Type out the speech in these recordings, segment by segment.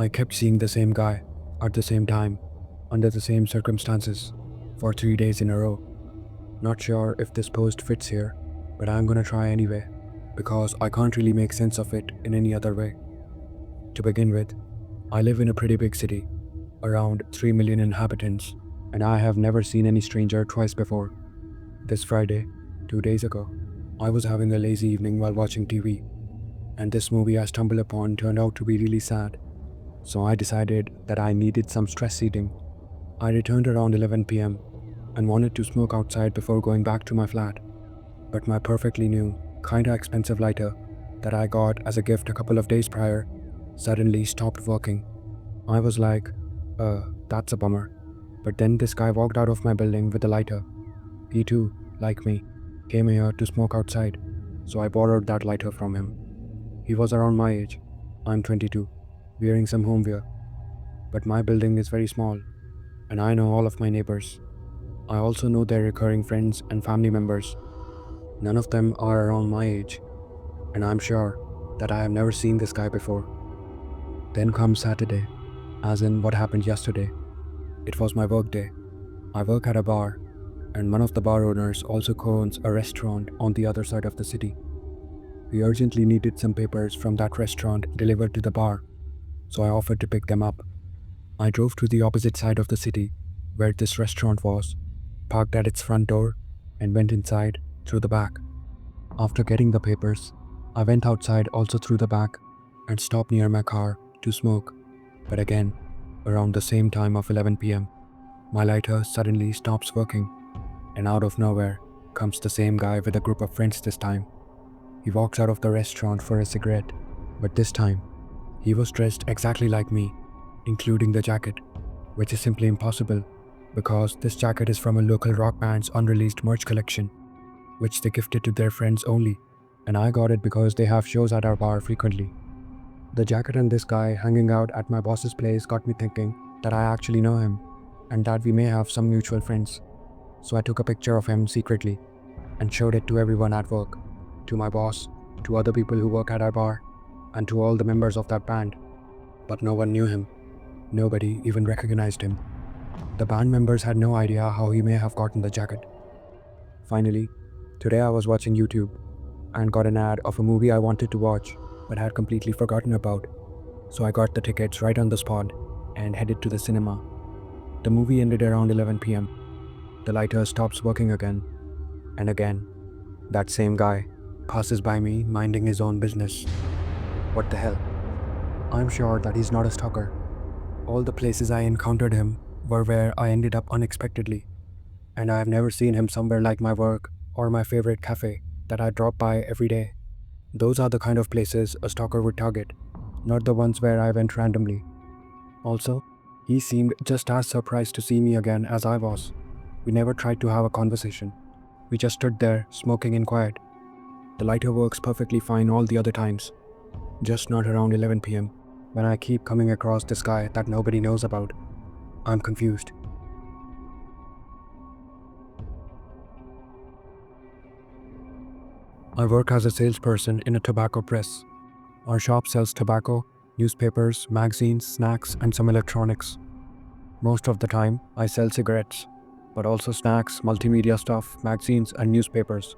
I kept seeing the same guy at the same time, under the same circumstances, for 3 days in a row. Not sure if this post fits here, but I'm gonna try anyway, because I can't really make sense of it in any other way. To begin with, I live in a pretty big city, around 3 million inhabitants, and I have never seen any stranger twice before. This Friday, 2 days ago, I was having a lazy evening while watching TV, and this movie I stumbled upon turned out to be really sad. So I decided that I needed some stress eating. I returned around 11 pm and wanted to smoke outside before going back to my flat. But my perfectly new, kinda expensive lighter that I got as a gift a couple of days prior suddenly stopped working. I was like, that's a bummer. But then this guy walked out of my building with a lighter. He too, like me, came here to smoke outside, so I borrowed that lighter from him. He was around my age. I'm 22, wearing some home wear. But my building is very small, and I know all of my neighbors. I also know their recurring friends and family members. None of them are around my age, and I'm sure that I have never seen this guy before. Then comes Saturday, as in what happened yesterday. It was my work day. I work at a bar, and one of the bar owners also owns a restaurant on the other side of the city. We urgently needed some papers from that restaurant delivered to the bar, so I offered to pick them up. I drove to the opposite side of the city, where this restaurant was, parked at its front door, and went inside through the back. After getting the papers, I went outside also through the back and stopped near my car to smoke. But again, around the same time of 11 pm, my lighter suddenly stops working, and out of nowhere comes the same guy with a group of friends this time. He walks out of the restaurant for a cigarette, but this time, he was dressed exactly like me, including the jacket, which is simply impossible because this jacket is from a local rock band's unreleased merch collection, which they gifted to their friends only, and I got it because they have shows at our bar frequently. The jacket and this guy hanging out at my boss's place got me thinking that I actually know him, and that we may have some mutual friends. So I took a picture of him secretly and showed it to everyone at work, to my boss, to other people who work at our bar, and to all the members of that band. But no one knew him. Nobody even recognized him. The band members had no idea how he may have gotten the jacket. Finally, today I was watching YouTube and got an ad of a movie I wanted to watch but had completely forgotten about. So I got the tickets right on the spot and headed to the cinema. The movie ended around 11 pm. The lighter stops working again, and again, that same guy passes by me minding his own business. What the hell? I'm sure that he's not a stalker. All the places I encountered him were where I ended up unexpectedly, and I have never seen him somewhere like my work or my favorite cafe that I drop by every day. Those are the kind of places a stalker would target, not the ones where I went randomly. Also, he seemed just as surprised to see me again as I was. We never tried to have a conversation. We just stood there, smoking in quiet. The lighter works perfectly fine all the other times, just not around 11 pm, when I keep coming across this guy that nobody knows about. I'm confused. I work as a salesperson in a tobacco press. Our shop sells tobacco, newspapers, magazines, snacks, and some electronics. Most of the time, I sell cigarettes, but also snacks, multimedia stuff, magazines, and newspapers.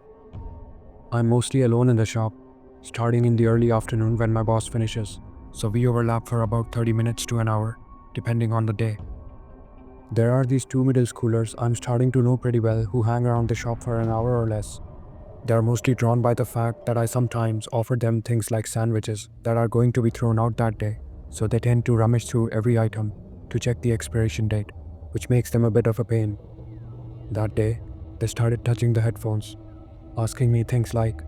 I'm mostly alone in the shop, starting in the early afternoon when my boss finishes, so we overlap for about 30 minutes to an hour, depending on the day. There are these two middle schoolers I'm starting to know pretty well who hang around the shop for an hour or less. They are mostly drawn by the fact that I sometimes offer them things like sandwiches that are going to be thrown out that day, so they tend to rummage through every item to check the expiration date, which makes them a bit of a pain. That day, they started touching the headphones, asking me things like,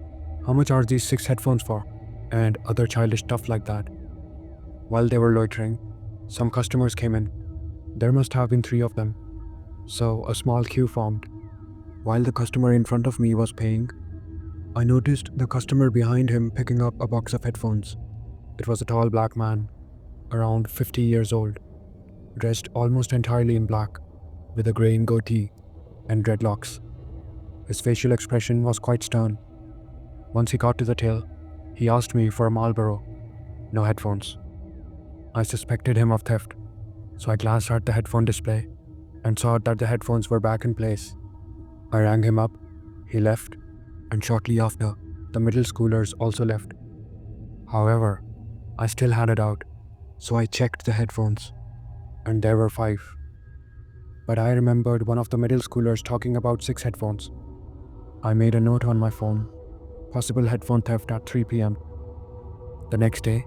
"How much are these 6 headphones for?" and other childish stuff like that. While they were loitering, some customers came in. There must have been 3 of them, so a small queue formed. While the customer in front of me was paying, I noticed the customer behind him picking up a box of headphones. It was a tall black man, around 50 years old, dressed almost entirely in black, with a graying goatee and dreadlocks. His facial expression was quite stern. Once he got to the till, he asked me for a Marlboro, no headphones. I suspected him of theft, so I glanced at the headphone display and saw that the headphones were back in place. I rang him up, he left, and shortly after, the middle schoolers also left. However, I still had a doubt, so I checked the headphones, and there were 5. But I remembered one of the middle schoolers talking about 6 headphones. I made a note on my phone, possible headphone theft at 3 p.m. The next day,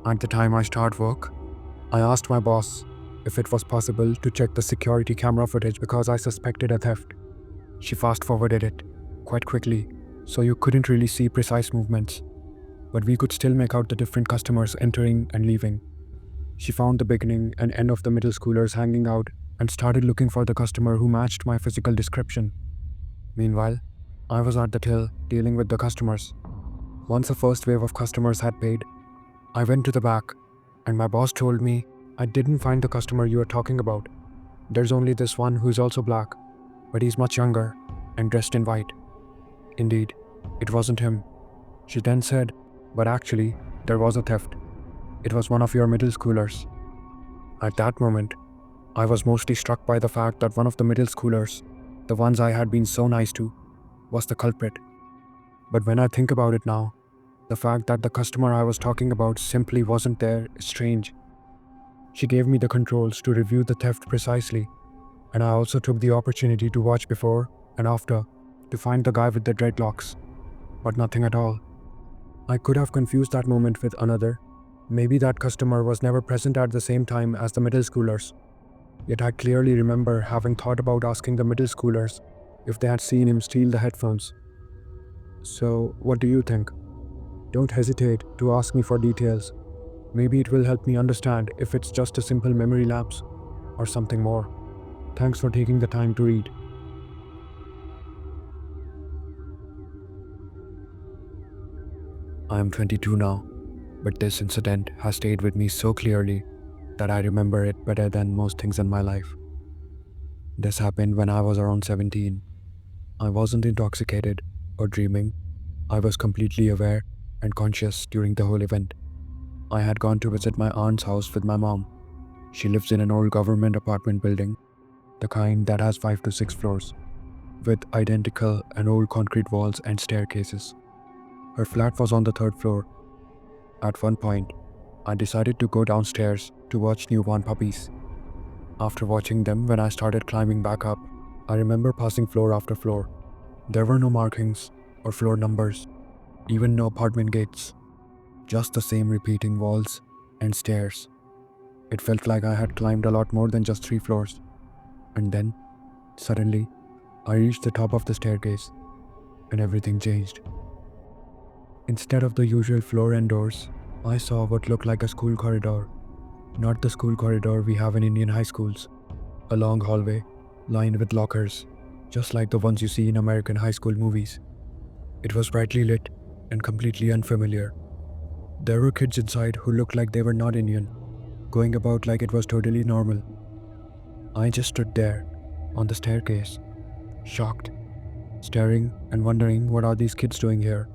at the time I start work, I asked my boss if it was possible to check the security camera footage because I suspected a theft. She fast-forwarded it quite quickly, so you couldn't really see precise movements, but we could still make out the different customers entering and leaving. She found the beginning and end of the middle schoolers hanging out and started looking for the customer who matched my physical description. Meanwhile, I was at the till dealing with the customers. Once the first wave of customers had paid, I went to the back, and my boss told me I didn't find the customer you were talking about. There's only this one who's also black, but he's much younger and dressed in white. Indeed, it wasn't him. She then said, but actually, there was a theft. It was one of your middle schoolers. At that moment, I was mostly struck by the fact that one of the middle schoolers, the ones I had been so nice to, was the culprit. But when I think about it now, the fact that the customer I was talking about simply wasn't there is strange. She gave me the controls to review the theft precisely, and I also took the opportunity to watch before and after to find the guy with the dreadlocks, but nothing at all. I could have confused that moment with another. Maybe that customer was never present at the same time as the middle schoolers. Yet I clearly remember having thought about asking the middle schoolers if they had seen him steal the headphones. So, what do you think? Don't hesitate to ask me for details. Maybe it will help me understand if it's just a simple memory lapse or something more. Thanks for taking the time to read. I am 22 now, but this incident has stayed with me so clearly that I remember it better than most things in my life. This happened when I was around 17. I wasn't intoxicated or dreaming. I was completely aware and conscious during the whole event. I had gone to visit my aunt's house with my mom. She lives in an old government apartment building, the kind that has 5 to 6 floors, with identical and old concrete walls and staircases. Her flat was on the 3rd floor. At one point, I decided to go downstairs to watch newborn puppies. After watching them, when I started climbing back up, I remember passing floor after floor. There were no markings or floor numbers, even no apartment gates, just the same repeating walls and stairs. It felt like I had climbed a lot more than just 3 floors. And then, suddenly, I reached the top of the staircase, and everything changed. Instead of the usual floor and doors, I saw what looked like a school corridor. Not the school corridor we have in Indian high schools. A long hallway, lined with lockers, just like the ones you see in American high school movies. It was brightly lit and completely unfamiliar. There were kids inside who looked like they were not Indian, going about like it was totally normal. I just stood there, on the staircase, shocked, staring and wondering what are these kids doing here,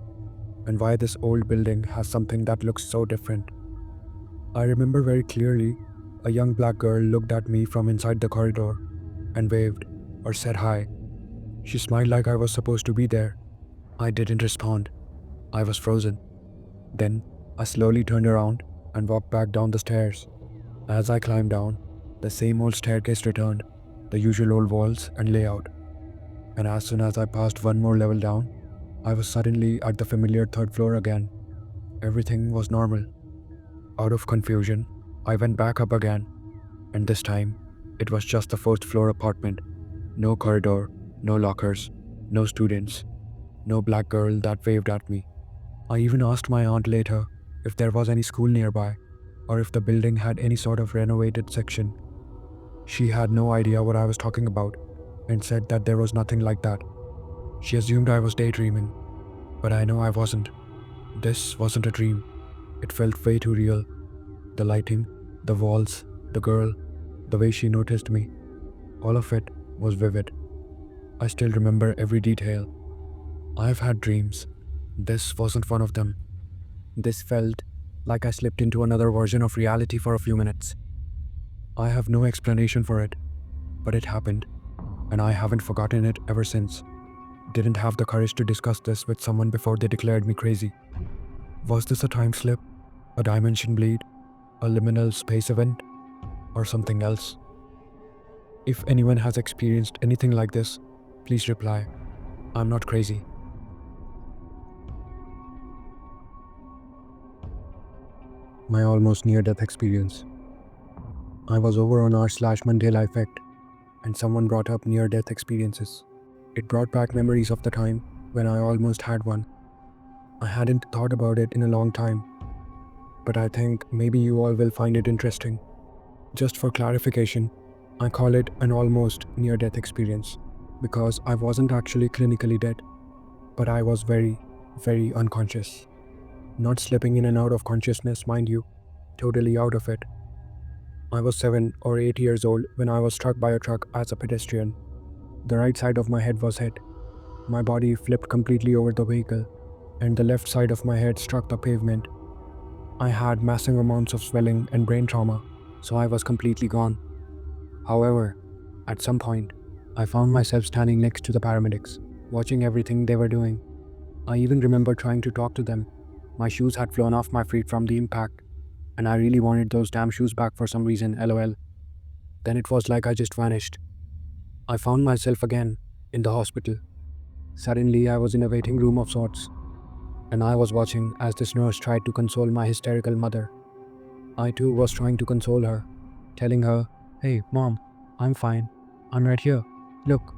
and why this old building has something that looks so different. I remember very clearly, a young black girl looked at me from inside the corridor and waved or said hi. She smiled like I was supposed to be there. I didn't respond. I was frozen. Then I slowly turned around and walked back down the stairs. As I climbed down, the same old staircase returned, the usual old walls and layout. And as soon as I passed one more level down, I was suddenly at the familiar 3rd floor again. Everything was normal. Out of confusion, I went back up again, and this time, it was just the 1st floor apartment. No corridor, no lockers, no students, no black girl that waved at me. I even asked my aunt later if there was any school nearby, or if the building had any sort of renovated section. She had no idea what I was talking about, and said that there was nothing like that. She assumed I was daydreaming, but I know I wasn't. This wasn't a dream. It felt way too real. The lighting, the walls, the girl, the way she noticed me, all of it was vivid. I still remember every detail. I've had dreams. This wasn't one of them. This felt like I slipped into another version of reality for a few minutes. I have no explanation for it, but it happened, and I haven't forgotten it ever since. Didn't have the courage to discuss this with someone before they declared me crazy. Was this a time slip, a dimension bleed, a liminal space event, or something else? If anyone has experienced anything like this, please reply. I'm not crazy. My almost near-death experience. I was over on r/Mandela effect, and someone brought up near-death experiences. It brought back memories of the time when I almost had one. I hadn't thought about it in a long time, but I think maybe you all will find it interesting. Just for clarification, I call it an almost near-death experience because I wasn't actually clinically dead, but I was very, very unconscious. Not slipping in and out of consciousness, mind you, totally out of it. I was 7 or 8 years old when I was struck by a truck as a pedestrian. The right side of my head was hit. My body flipped completely over the vehicle, and the left side of my head struck the pavement. I had massive amounts of swelling and brain trauma, so I was completely gone. However, at some point, I found myself standing next to the paramedics, watching everything they were doing. I even remember trying to talk to them. My shoes had flown off my feet from the impact, and I really wanted those damn shoes back for some reason, lol. Then it was like I just vanished. I found myself again in the hospital. Suddenly, I was in a waiting room of sorts, and I was watching as this nurse tried to console my hysterical mother. I too was trying to console her, telling her, "Hey, Mom, I'm fine. I'm right here. Look."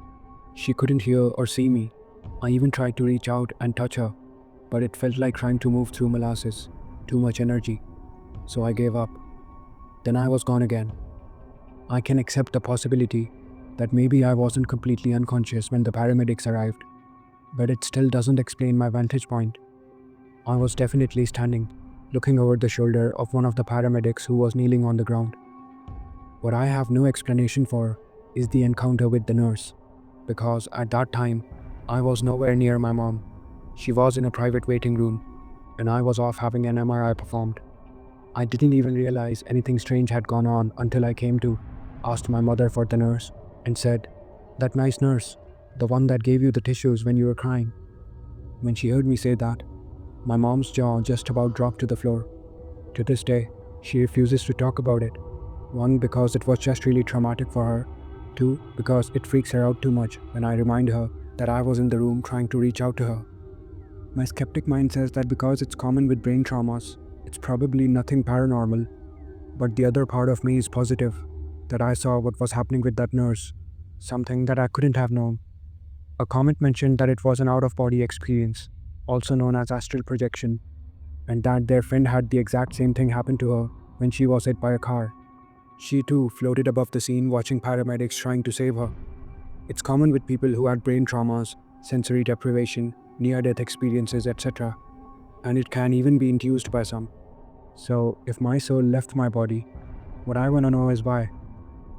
She couldn't hear or see me. I even tried to reach out and touch her, but it felt like trying to move through molasses. Too much energy. So I gave up. Then I was gone again. I can accept the possibility that maybe I wasn't completely unconscious when the paramedics arrived, but it still doesn't explain my vantage point. I was definitely standing, looking over the shoulder of one of the paramedics who was kneeling on the ground. What I have no explanation for is the encounter with the nurse, because at that time, I was nowhere near my mom. She was in a private waiting room, and I was off having an MRI performed. I didn't even realize anything strange had gone on until I came to, asked my mother for the nurse, and said, "That nice nurse, the one that gave you the tissues when you were crying." When she heard me say that, my mom's jaw just about dropped to the floor. To this day, she refuses to talk about it. One, because it was just really traumatic for her. Two, because it freaks her out too much when I remind her that I was in the room trying to reach out to her. My skeptic mind says that because it's common with brain traumas, it's probably nothing paranormal. But the other part of me is positive that I saw what was happening with that nurse, something that I couldn't have known. A comment mentioned that it was an out-of-body experience, also known as astral projection, and that their friend had the exact same thing happen to her when she was hit by a car. She too floated above the scene watching paramedics trying to save her. It's common with people who had brain traumas, sensory deprivation, near-death experiences, etc., and it can even be induced by some. So, if my soul left my body, what I want to know is why.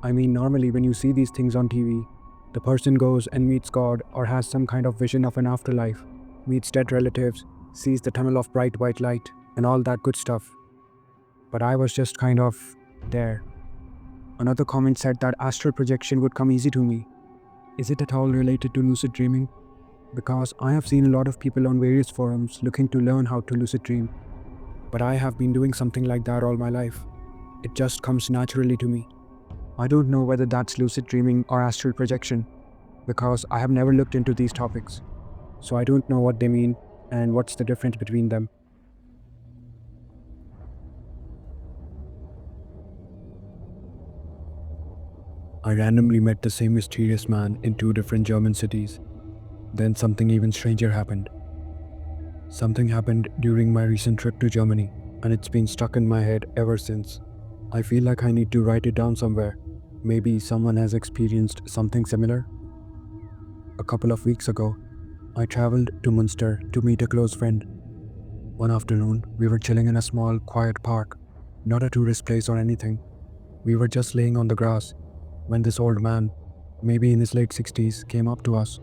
I mean, normally when you see these things on TV, the person goes and meets God or has some kind of vision of an afterlife, meets dead relatives, sees the tunnel of bright white light, and all that good stuff. But I was just kind of there. Another comment said that astral projection would come easy to me. Is it at all related to lucid dreaming? Because I have seen a lot of people on various forums looking to learn how to lucid dream. But I have been doing something like that all my life. It just comes naturally to me. I don't know whether that's lucid dreaming or astral projection, because I have never looked into these topics. So I don't know what they mean and what's the difference between them. I randomly met the same mysterious man in 2 different German cities. Then something even stranger happened. Something happened during my recent trip to Germany, and it's been stuck in my head ever since. I feel like I need to write it down somewhere. Maybe someone has experienced something similar? A couple of weeks ago, I traveled to Munster to meet a close friend. One afternoon, we were chilling in a small, quiet park, not a tourist place or anything. We were just laying on the grass when this old man, maybe in his late 60s, came up to us.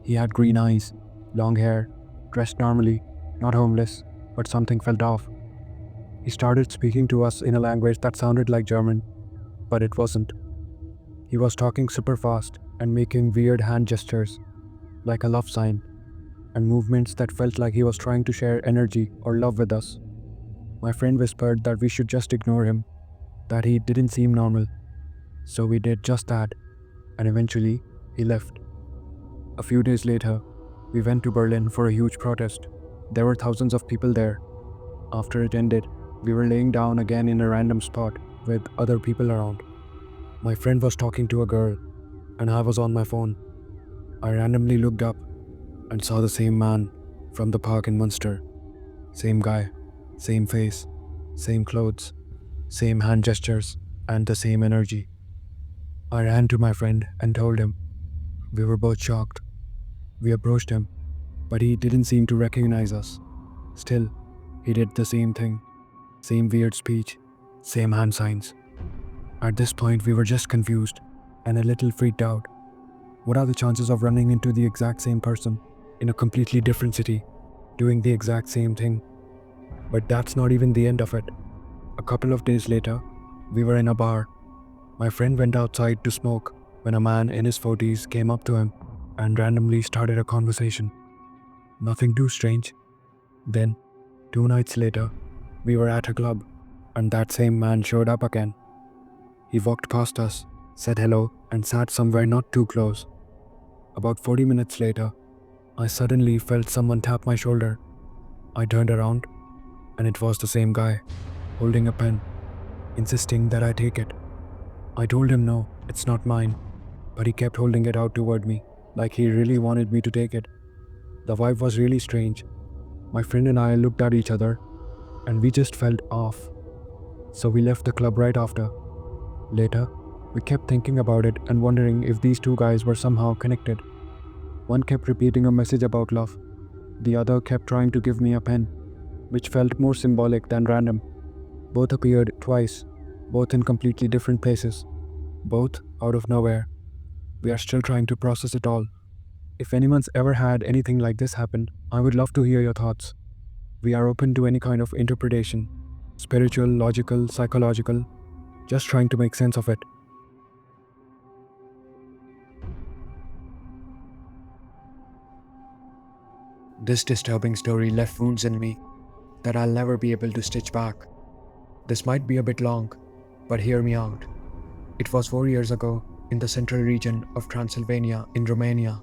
He had green eyes, long hair, dressed normally, not homeless, but something felt off. He started speaking to us in a language that sounded like German, but it wasn't. He was talking super fast and making weird hand gestures, like a love sign, and movements that felt like he was trying to share energy or love with us. My friend whispered that we should just ignore him, that he didn't seem normal. So we did just that, and eventually, he left. A few days later, we went to Berlin for a huge protest. There were thousands of people there. After it ended, we were laying down again in a random spot with other people around. My friend was talking to a girl, and I was on my phone. I randomly looked up and saw the same man from the park in Munster. Same guy, same face, same clothes, same hand gestures, and the same energy. I ran to my friend and told him. We were both shocked. We approached him, but he didn't seem to recognize us. Still, he did the same thing. Same weird speech, same hand signs. At this point, we were just confused and a little freaked out. What are the chances of running into the exact same person in a completely different city, doing the exact same thing? But that's not even the end of it. A couple of days later, we were in a bar. My friend went outside to smoke when a man in his 40s came up to him and randomly started a conversation. Nothing too strange. Then, 2 nights later, we were at a club, and that same man showed up again. He walked past us, said hello, and sat somewhere not too close. About 40 minutes later, I suddenly felt someone tap my shoulder. I turned around, and it was the same guy, holding a pen, insisting that I take it. I told him no, it's not mine, but he kept holding it out toward me, like he really wanted me to take it. The vibe was really strange. My friend and I looked at each other, and we just felt off. So we left the club right after. Later, we kept thinking about it and wondering if these two guys were somehow connected. One kept repeating a message about love. The other kept trying to give me a pen, which felt more symbolic than random. Both appeared twice, both in completely different places, both out of nowhere. We are still trying to process it all. If anyone's ever had anything like this happen, I would love to hear your thoughts. We are open to any kind of interpretation, spiritual, logical, psychological, just trying to make sense of it. This disturbing story left wounds in me that I'll never be able to stitch back. This might be a bit long, but hear me out. It was 4 years ago in the central region of Transylvania in Romania.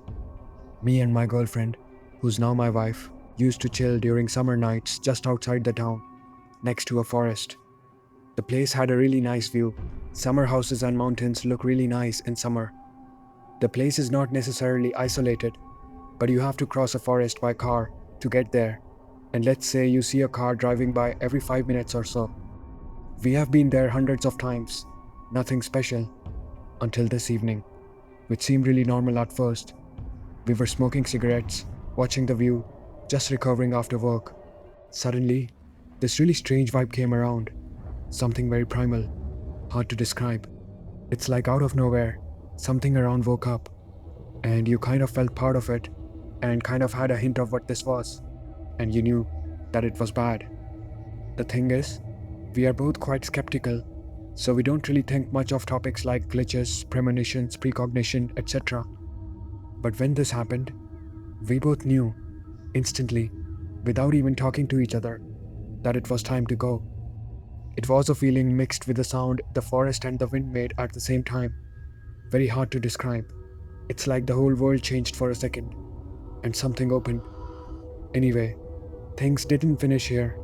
Me and my girlfriend, who's now my wife, used to chill during summer nights just outside the town, next to a forest. The place had a really nice view. Summer houses and mountains look really nice in summer. The place is not necessarily isolated, but you have to cross a forest by car to get there. And let's say you see a car driving by every 5 minutes or so. We have been there hundreds of times, nothing special, until this evening, which seemed really normal at first. We were smoking cigarettes, watching the view, just recovering after work. Suddenly, this really strange vibe came around. Something very primal, hard to describe. It's like out of nowhere, something around woke up, and you kind of felt part of it, and kind of had a hint of what this was, and you knew that it was bad. The thing is, we are both quite skeptical, so we don't really think much of topics like glitches, premonitions, precognition, etc. But when this happened, we both knew, instantly, without even talking to each other, that it was time to go. It was a feeling mixed with the sound the forest and the wind made at the same time. Very hard to describe. It's like the whole world changed for a second, and something opened. Anyway, things didn't finish here.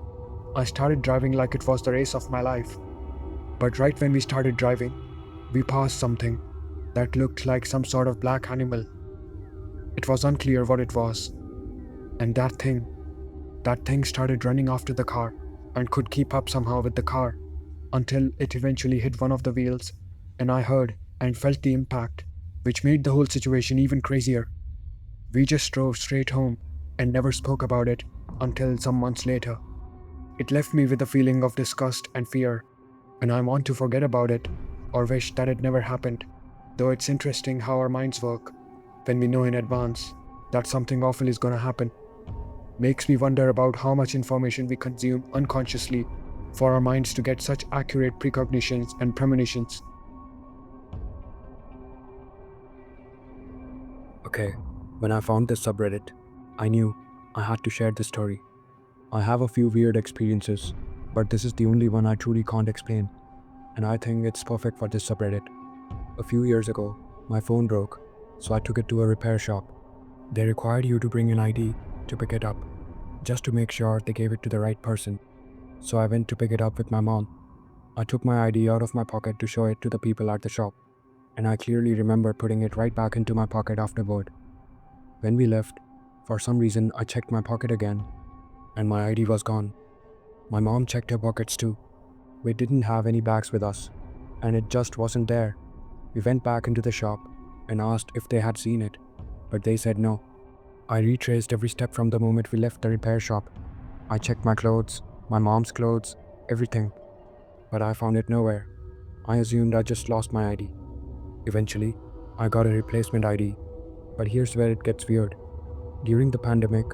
I started driving like it was the race of my life. But right when we started driving, we passed something that looked like some sort of black animal. It was unclear what it was. And that thing started running after the car and could keep up somehow with the car until it eventually hit one of the wheels, and I heard and felt the impact, which made the whole situation even crazier. We just drove straight home and never spoke about it until some months later. It left me with a feeling of disgust and fear, and I want to forget about it or wish that it never happened, though it's interesting how our minds work when we know in advance that something awful is gonna happen. Makes me wonder about how much information we consume unconsciously for our minds to get such accurate precognitions and premonitions. Okay, when I found this subreddit, I knew I had to share this story. I have a few weird experiences, but this is the only one I truly can't explain, and I think it's perfect for this subreddit. A few years ago, my phone broke, so I took it to a repair shop. They required you to bring an ID to pick it up, just to make sure they gave it to the right person. So I went to pick it up with my mom. I took my ID out of my pocket to show it to the people at the shop, and I clearly remember putting it right back into my pocket afterward. When we left, for some reason I checked my pocket again, and my ID was gone. My mom checked her pockets too. We didn't have any bags with us, and it just wasn't there. We went back into the shop and asked if they had seen it, but they said no. I retraced every step from the moment we left the repair shop. I checked my clothes, my mom's clothes, everything, but I found it nowhere. I assumed I just lost my ID. Eventually, I got a replacement ID, but here's where it gets weird. During the pandemic,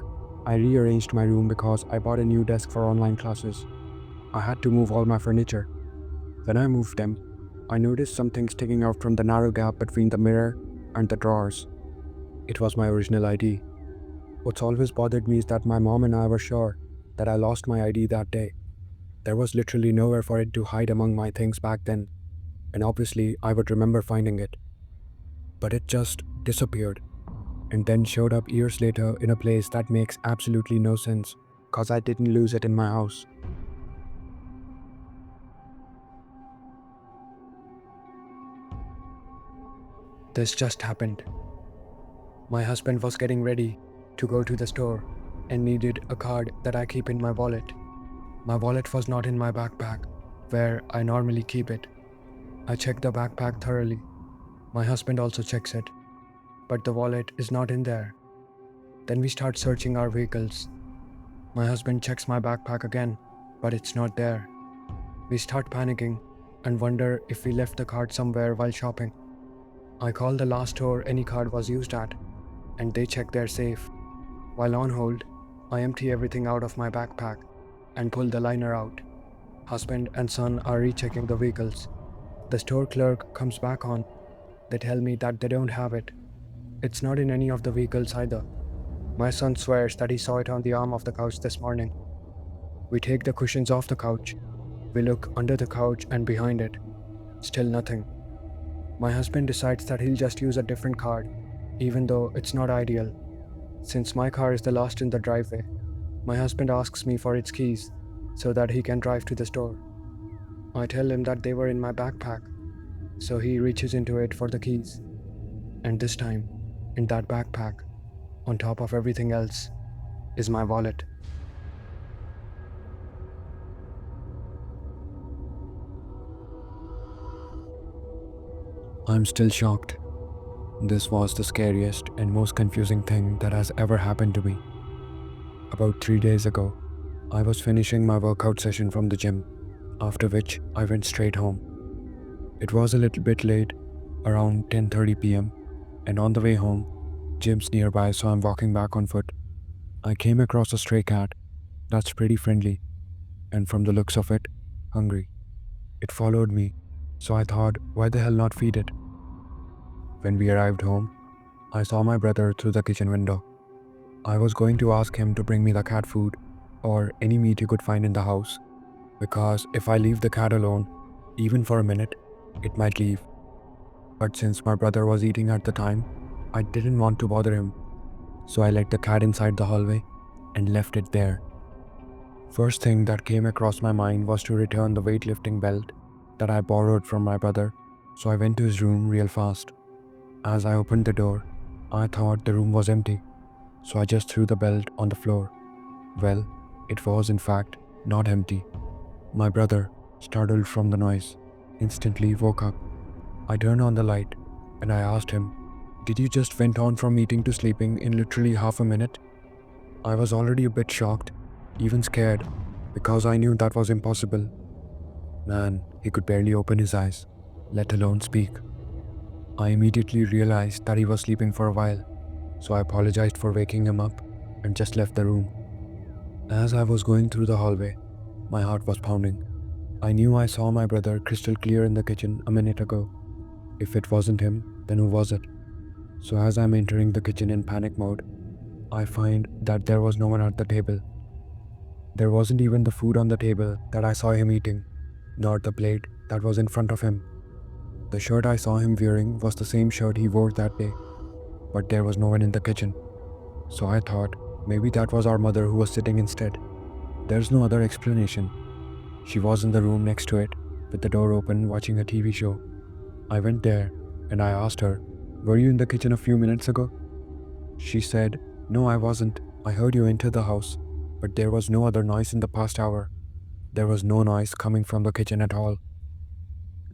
I rearranged my room because I bought a new desk for online classes. I had to move all my furniture. When I moved them, I noticed something sticking out from the narrow gap between the mirror and the drawers. It was my original ID. What's always bothered me is that my mom and I were sure that I lost my ID that day. There was literally nowhere for it to hide among my things back then, and obviously I would remember finding it. But it just disappeared, and then showed up years later in a place that makes absolutely no sense, cause I didn't lose it in my house. This just happened. My husband was getting ready to go to the store and needed a card that I keep in my wallet. My wallet was not in my backpack, where I normally keep it. I checked the backpack thoroughly. My husband also checks it, but the wallet is not in there. Then we start searching our vehicles. My husband checks my backpack again, but it's not there. We start panicking and wonder if we left the card somewhere while shopping. I call the last store any card was used at, and they check their safe. While on hold, I empty everything out of my backpack and pull the liner out. Husband and son are rechecking the vehicles. The store clerk comes back on. They tell me that they don't have it. It's not in any of the vehicles either. My son swears that he saw it on the arm of the couch this morning. We take the cushions off the couch. We look under the couch and behind it. Still nothing. My husband decides that he'll just use a different card, even though it's not ideal. Since my car is the last in the driveway, my husband asks me for its keys so that he can drive to the store. I tell him that they were in my backpack, so he reaches into it for the keys. And this time, in that backpack, on top of everything else, is my wallet. I'm still shocked. This was the scariest and most confusing thing that has ever happened to me. About 3 days ago, I was finishing my workout session from the gym, after which I went straight home. It was a little bit late, around 10:30 p.m., and on the way home, gym's nearby, so I'm walking back on foot. I came across a stray cat that's pretty friendly, and from the looks of it, hungry. It followed me, so I thought, why the hell not feed it? When we arrived home, I saw my brother through the kitchen window. I was going to ask him to bring me the cat food or any meat he could find in the house, because if I leave the cat alone, even for a minute, it might leave. But since my brother was eating at the time, I didn't want to bother him, so I let the cat inside the hallway and left it there. First thing that came across my mind was to return the weightlifting belt that I borrowed from my brother, so I went to his room real fast. As I opened the door, I thought the room was empty, so I just threw the belt on the floor. Well, it was in fact not empty. My brother, startled from the noise, instantly woke up. I turned on the light and I asked him, "Did you just went on from eating to sleeping in literally half a minute?" I was already a bit shocked, even scared, because I knew that was impossible. Man, he could barely open his eyes, let alone speak. I immediately realized that he was sleeping for a while, so I apologized for waking him up and just left the room. As I was going through the hallway, My heart was pounding. I knew I saw my brother crystal clear in the kitchen a minute ago. If it wasn't him, then who was it? So as I'm entering the kitchen in panic mode, I find that there was no one at the table. There wasn't even the food on the table that I saw him eating, nor the plate that was in front of him. The shirt I saw him wearing was the same shirt he wore that day, but there was no one in the kitchen. So I thought maybe that was our mother who was sitting instead. There's no other explanation. She was in the room next to it, with the door open, watching a TV show. I went there and I asked her, "Were you in the kitchen a few minutes ago?" She said, "No, I wasn't. I heard you enter the house, but there was no other noise in the past hour. There was no noise coming from the kitchen at all."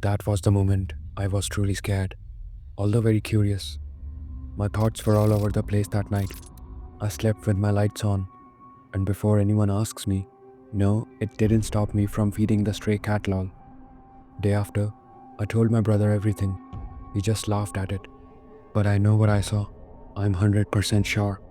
That was the moment I was truly scared, although very curious. My thoughts were all over the place that night. I slept with my lights on, and before anyone asks me, no, it didn't stop me from feeding the stray cat lol. Day after, I told my brother everything. He just laughed at it. But I know what I saw. I'm 100% sure.